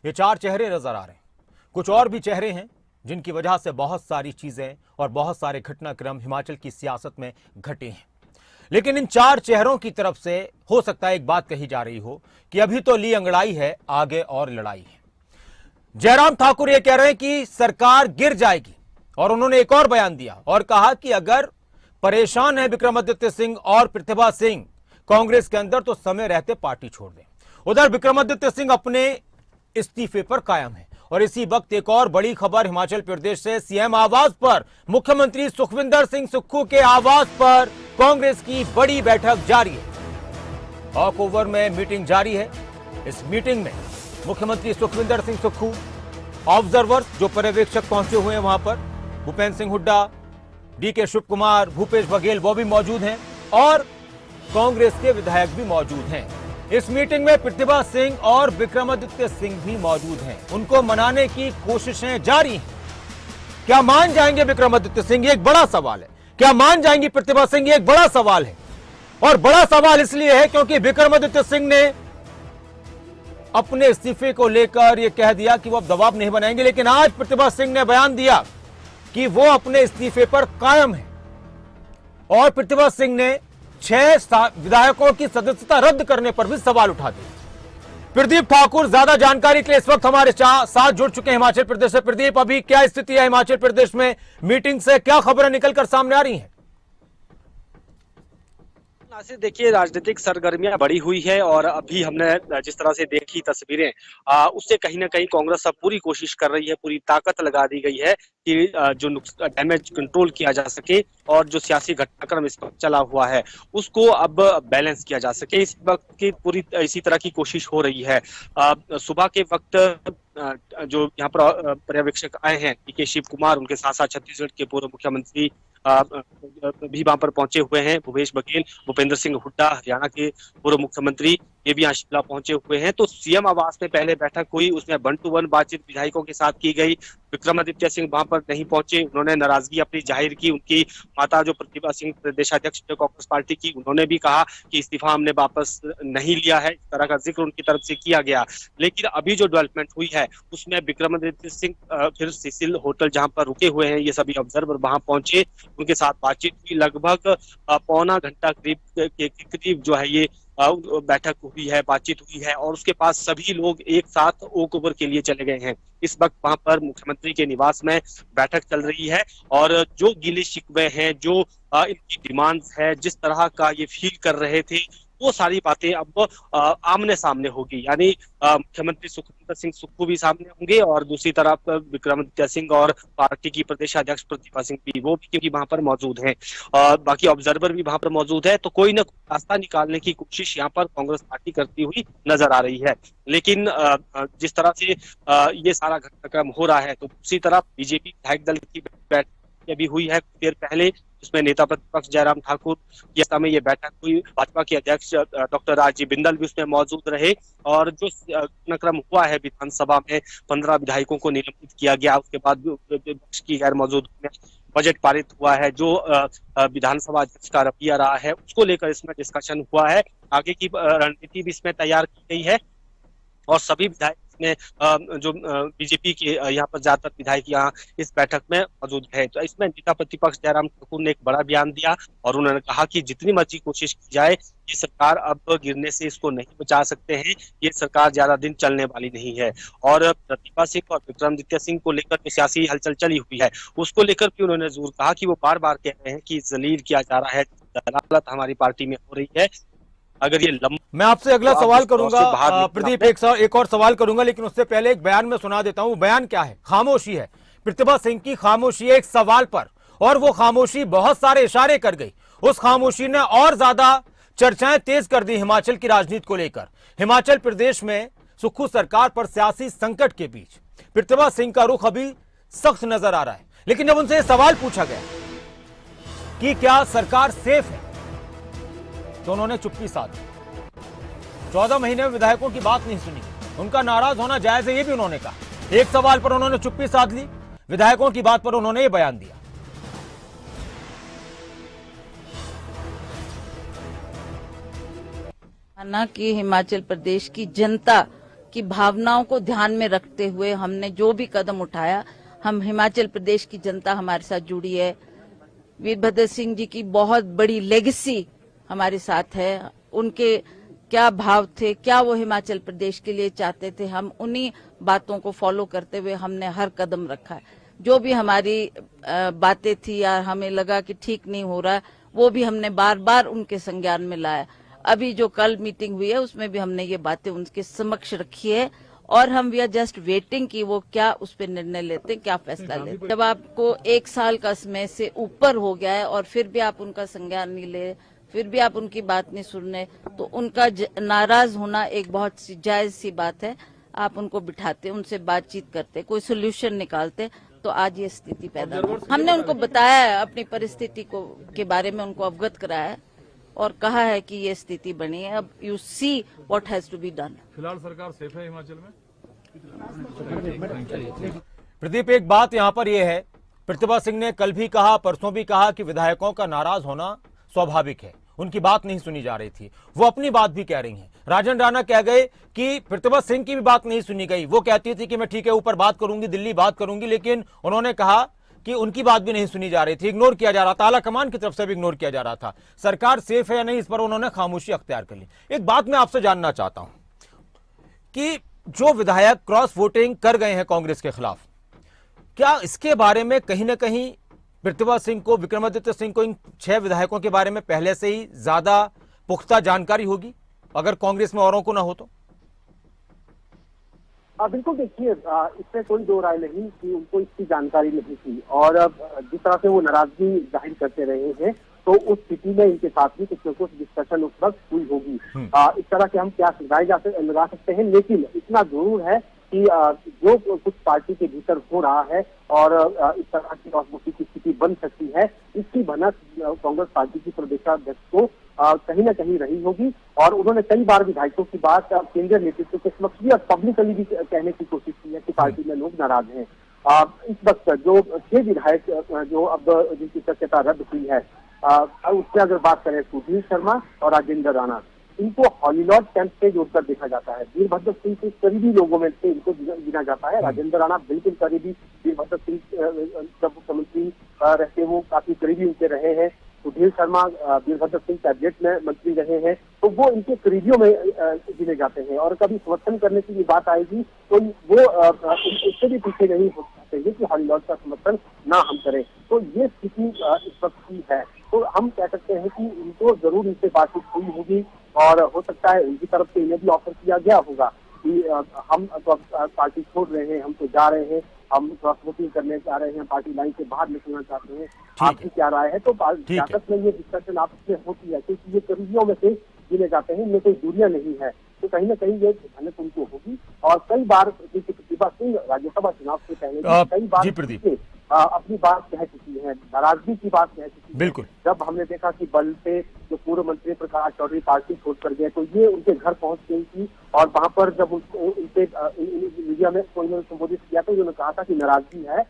ये चार चेहरे नजर आ रहे हैं। कुछ और भी चेहरे हैं जिनकी वजह से बहुत सारी चीजें और बहुत सारे घटनाक्रम हिमाचल की सियासत में घटे हैं। लेकिन इन चार चेहरों की तरफ से हो सकता है एक बात कही जा रही हो कि अभी तो ली अंगड़ाई है, आगे और लड़ाई है। जयराम ठाकुर ये कह रहे हैं कि सरकार गिर जाएगी और उन्होंने एक और बयान दिया और कहा कि अगर परेशान है विक्रमादित्य सिंह और प्रतिभा सिंह कांग्रेस के अंदर तो समय रहते पार्टी छोड़ दें। उधर विक्रमादित्य सिंह अपने इस्तीफे पर कायम है। और इसी वक्त एक और बड़ी खबर हिमाचल प्रदेश से, सीएम आवास पर मुख्यमंत्री सुखविंदर सिंह सुक्खू के आवास पर कांग्रेस की बड़ी बैठक जारी है। वॉक ओवर में मीटिंग जारी है। इस मीटिंग में मुख्यमंत्री सुखविंदर सिंह सुक्खू, ऑब्जर्वर्स जो पर्यवेक्षक पहुंचे हुए हैं वहां पर, भूपेंद्र सिंह हुड्डा, डीके शिव कुमार, भूपेश बघेल वो भी मौजूद हैं और कांग्रेस के विधायक भी मौजूद हैं। इस मीटिंग में प्रतिभा सिंह और विक्रमादित्य सिंह भी मौजूद हैं। उनको मनाने की कोशिशें जारी हैं। क्या मान जाएंगे विक्रमादित्य सिंह, ये एक बड़ा सवाल है। क्या मान जाएंगी प्रतिभा सिंह, ये एक बड़ा सवाल है। और बड़ा सवाल इसलिए है क्योंकि विक्रमादित्य सिंह ने अपने इस्तीफे को लेकर यह कह दिया कि वो अब दबाव नहीं बनाएंगे, लेकिन आज प्रतिभा सिंह ने बयान दिया कि वो अपने इस्तीफे पर कायम है। और प्रतिभा सिंह ने 6 विधायकों की सदस्यता रद्द करने पर भी सवाल उठा दिए। प्रदीप ठाकुर ज्यादा जानकारी के लिए इस वक्त हमारे साथ जुड़ चुके हैं हिमाचल प्रदेश से। प्रदीप, अभी क्या स्थिति है हिमाचल प्रदेश में? मीटिंग से क्या खबरें निकलकर सामने आ रही हैं? नासिर, देखिए राजनीतिक सरगर्मियां बढ़ी हुई है और अभी हमने जिस तरह से देखी तस्वीरें, उससे कहीं ना कहीं कांग्रेस अब पूरी कोशिश कर रही है, पूरी ताकत लगा दी गई है कि जो डैमेज कंट्रोल किया जा सके और जो सियासी घटनाक्रम इस वक्त चला हुआ है उसको अब बैलेंस किया जा सके। इस वक्त की पूरी इसी तरह की कोशिश हो रही है। सुबह के वक्त जो यहाँ पर पर्यवेक्षक आए हैं, डीके शिव कुमार, उनके साथ साथ छत्तीसगढ़ के पूर्व मुख्यमंत्री भी वहां पर पहुंचे हुए हैं, भूपेश बघेल, भूपेंद्र सिंह हुड्डा, हरियाणा के पूर्व मुख्यमंत्री, ये भी यहाँ शिमला पहुंचे हुए हैं। तो सीएम आवास में पहले बैठक हुई, उसमें 1 to 1 बातचीत विधायकों के साथ की गई। विक्रमादित्य सिंह वहां पर नहीं पहुंचे, उन्होंने नाराजगी अपनी जाहिर की। उनकी माता जो प्रतिभा सिंह प्रदेशाध्यक्ष कांग्रेस पार्टी की, उन्होंने भी कहा कि इस्तीफा हमने वापस नहीं लिया है, इस तरह का जिक्र उनकी तरफ से किया गया। लेकिन अभी जो डेवलपमेंट हुई है उसमें विक्रमादित्य सिंह फिर सिसिल होटल जहां पर रुके हुए हैं, ये सभी ऑब्जर्वर वहां पहुंचे, उनके साथ बातचीत हुई। लगभग पौना घंटा करीब जो है ये बैठक हुई है, बातचीत हुई है और उसके पास सभी लोग एक साथ वॉक ओवर के लिए चले गए हैं। इस वक्त वहां पर मुख्यमंत्री के निवास में बैठक चल रही है और जो गिले शिकवे हैं, जो इनकी डिमांड्स है, जिस तरह का ये फील कर रहे थे, वो सारी बातें अब आमने सामने होगी। यानी मुख्यमंत्री सुखविंदर सिंह सुक्खू भी सामने होंगे और दूसरी तरफ विक्रमादित्य सिंह और पार्टी की प्रदेशाध्यक्ष प्रतिभा सिंह भी, वो भी क्योंकि वहां पर मौजूद हैं, बाकी ऑब्जर्वर भी वहां पर मौजूद है। तो कोई ना कोई रास्ता निकालने की कोशिश यहाँ पर कांग्रेस पार्टी करती हुई नजर आ रही है। लेकिन जिस तरह से ये सारा घटनाक्रम हो रहा है, तो दूसरी तरफ बीजेपी विधायक दल की बैठक अभी हुई है कुछ देर पहले, जिसमें नेता प्रतिपक्ष जयराम ठाकुर की अध्यक्षता में ये बैठक हुई। भाजपा के अध्यक्ष डॉक्टर राजीव बिंदल भी उसमें मौजूद रहे और जो घटनाक्रम हुआ है विधानसभा में 15 विधायकों को निलंबित किया गया, उसके बाद विपक्ष की गैर मौजूदगी में बजट पारित हुआ है। जो विधानसभा अध्यक्ष का रवैया रहा है उसको लेकर इसमें डिस्कशन हुआ है। आगे की रणनीति भी इसमें तैयार की गई है और सभी विधायक में जो बीजेपी के यहाँ पर ज्यादातर विधायक यहाँ इस बैठक में मौजूद है। तो इसमें नेता प्रतिपक्ष जयराम ठाकुर ने एक बड़ा बयान दिया और उन्होंने कहा कि जितनी मर्जी कोशिश की जाए, ये सरकार अब गिरने से इसको नहीं बचा सकते हैं, ये सरकार ज्यादा दिन चलने वाली नहीं है। और प्रतिभा सिंह और विक्रमादित्य सिंह को लेकर जो सियासी हलचल चली हुई है उसको लेकर भी उन्होंने जोर कहा कि वो बार बार कह रहे हैं कि जलील किया जा रहा है, दलालत हमारी पार्टी में हो रही है। अगर ये मैं आपसे अगला सवाल करूंगा प्रदीप, एक और सवाल करूंगा, लेकिन उससे पहले एक बयान में सुना देता हूं। बयान क्या है? खामोशी है। प्रतिभा सिंह की खामोशी है एक सवाल पर, और वो खामोशी बहुत सारे इशारे कर गई। उस खामोशी ने और ज्यादा चर्चाएं तेज कर दी हिमाचल की राजनीति को लेकर। हिमाचल प्रदेश में सुक्खू सरकार पर सियासी संकट के बीच प्रतिभा सिंह का रुख अभी सख्त नजर आ रहा है। लेकिन जब उनसे सवाल पूछा गया कि क्या सरकार सेफ है, तो उन्होंने चुप्पी साध ली। 14 महीने में विधायकों की बात नहीं सुनी। उनका नाराज होना जायज है, ये भी उन्होंने कहा। एक सवाल पर उन्होंने चुप्पी साध ली, विधायकों की बात पर उन्होंने ये बयान दिया। कि हिमाचल प्रदेश की जनता की भावनाओं को ध्यान में रखते हुए हमने जो भी कदम उठाया, हम हिमाचल प्रदेश की जनता हमारे साथ जुड़ी है। वीरभद्र सिंह जी की बहुत बड़ी लेगेसी हमारे साथ है। उनके क्या भाव थे, क्या वो हिमाचल प्रदेश के लिए चाहते थे, हम उन्हीं बातों को फॉलो करते हुए हमने हर कदम रखा है। जो भी हमारी बातें थी या हमें लगा कि ठीक नहीं हो रहा, वो भी हमने बार बार उनके संज्ञान में लाया। अभी जो कल मीटिंग हुई है उसमें भी हमने ये बातें उनके समक्ष रखी है और हम वी आर जस्ट वेटिंग कि वो क्या उस पर निर्णय लेते हैं, क्या फैसला लेते हैं। जब आपको 1 साल का समय से ऊपर हो गया है और फिर भी आप उनका संज्ञान नहीं ले, फिर भी आप उनकी बात नहीं सुन रहे, तो उनका नाराज होना एक बहुत सी जायज सी बात है। आप उनको बिठाते, उनसे बातचीत करते, कोई सोल्यूशन निकालते, तो आज ये स्थिति पैदा हुई। हमने उनको बताया है, अपनी परिस्थिति को के बारे में उनको अवगत कराया है और कहा है कि ये स्थिति बनी है। अब you see what has to be done. फिलहाल सरकार सेफ है हिमाचल में? प्रदीप, एक बात यहां पर यह है, प्रतिभा सिंह ने कल भी कहा, परसों भी कहा कि विधायकों का नाराज होना स्वाभाविक है, उनकी बात नहीं सुनी जा रही थी। वो अपनी बात भी कह रही हैं। राजन राणा कह गए कि प्रतिभा सिंह की भी बात नहीं सुनी गई। वो कहती थी कि मैं ठीक है ऊपर बात करूंगी, दिल्ली बात करूंगी, लेकिन उन्होंने कहा कि उनकी बात भी नहीं सुनी जा रही थी, इग्नोर किया जा रहा था, आला कमान की तरफ से भी इग्नोर किया जा रहा था। सरकार सेफ है या नहीं, इस पर उन्होंने खामोशी अख्तियार कर ली। एक बात मैं आपसे जानना चाहता हूं कि जो विधायक क्रॉस वोटिंग कर गए हैं कांग्रेस के खिलाफ, क्या इसके बारे में कहीं ना कहीं प्रतिभा सिंह को, विक्रमादित्य सिंह को, इन 6 विधायकों के बारे में पहले से ही ज्यादा पुख्ता जानकारी होगी, अगर कांग्रेस में औरों को ना हो तो? बिल्कुल, देखिए, इसमें कोई दो राय नहीं कि उनको इसकी जानकारी नहीं थी और जिस तरह से वो नाराजगी जाहिर करते रहे हैं, तो उस स्थिति में इनके साथ भी कुछ न कुछ डिस्कशन उस वक्त हुई होगी। इस तरह के हम क्या लगा सकते हैं, लेकिन इतना जरूर है कि जो कुछ पार्टी के भीतर हो रहा है और इस तरह की राजनीति की स्थिति बन सकती है, इसकी भनक कांग्रेस पार्टी की प्रदेशाध्यक्ष को कहीं न कहीं रही होगी और उन्होंने कई बार विधायकों की बात केंद्रीय नेतृत्व के समक्ष भी और पब्लिकली भी कहने की कोशिश की है कि पार्टी में लोग नाराज हैं। इस वक्त जो 6 विधायक जो अब जिनकी सत्यता रद्द हुई है, उससे अगर बात करें सुधीर शर्मा और राजेंद्र राणा, इनको हॉलीलॉर्ड कैंप से जोड़कर देखा जाता है। वीरभद्र सिंह के करीबी लोगों में से इनको गिना जाता है। राजेंद्र राणा बिल्कुल करीबी, वीरभद्र सिंह जब मुख्यमंत्री रहते वो काफी करीबी उनके रहे हैं। सुधीर शर्मा वीरभद्र सिंह कैबिनेट में मंत्री रहे हैं, तो वो इनके करीबियों में गिने जाते हैं और कभी समर्थन करने की बात आएगी तो वो इससे भी पीछे नहीं हो सकते कि हॉलीलॉर्ड का समर्थन ना हम करें। तो ये स्थिति इस वक्त की है। तो हम कह सकते हैं कि इनको जरूर इनसे बातचीत हुई होगी और हो सकता है उनकी तरफ से इन्हें भी ऑफर किया गया होगा कि हम तो पार्टी छोड़ रहे हैं, हम तो जा रहे हैं, हम क्रॉस वोटिंग करने जा रहे हैं, पार्टी लाइन से बाहर निकलना चाहते हैं, आपकी क्या राय है? तो ताकत में ये डिस्कशन आपस में होती है क्योंकि ये करीबियों में से गिने जाते हैं, इनमें कोई दूरियां नहीं है। तो कहीं ना कहीं ये भनक उनको होगी और कई बार प्रतिभा सिंह राज्यसभा चुनाव से पहले कई बार अपनी बात कह चुकी है, नाराजगी की बात कह चुकी है। बिल्कुल। जब हमने देखा कि बल से जो पूर्व मंत्री प्रकाश चौधरी पार्टी छोड़कर गए तो ये उनके घर पहुंच गई थी और वहां पर जब उनसे मीडिया में कोई संबोधित किया तो उन्होंने कहा था कि नाराजगी है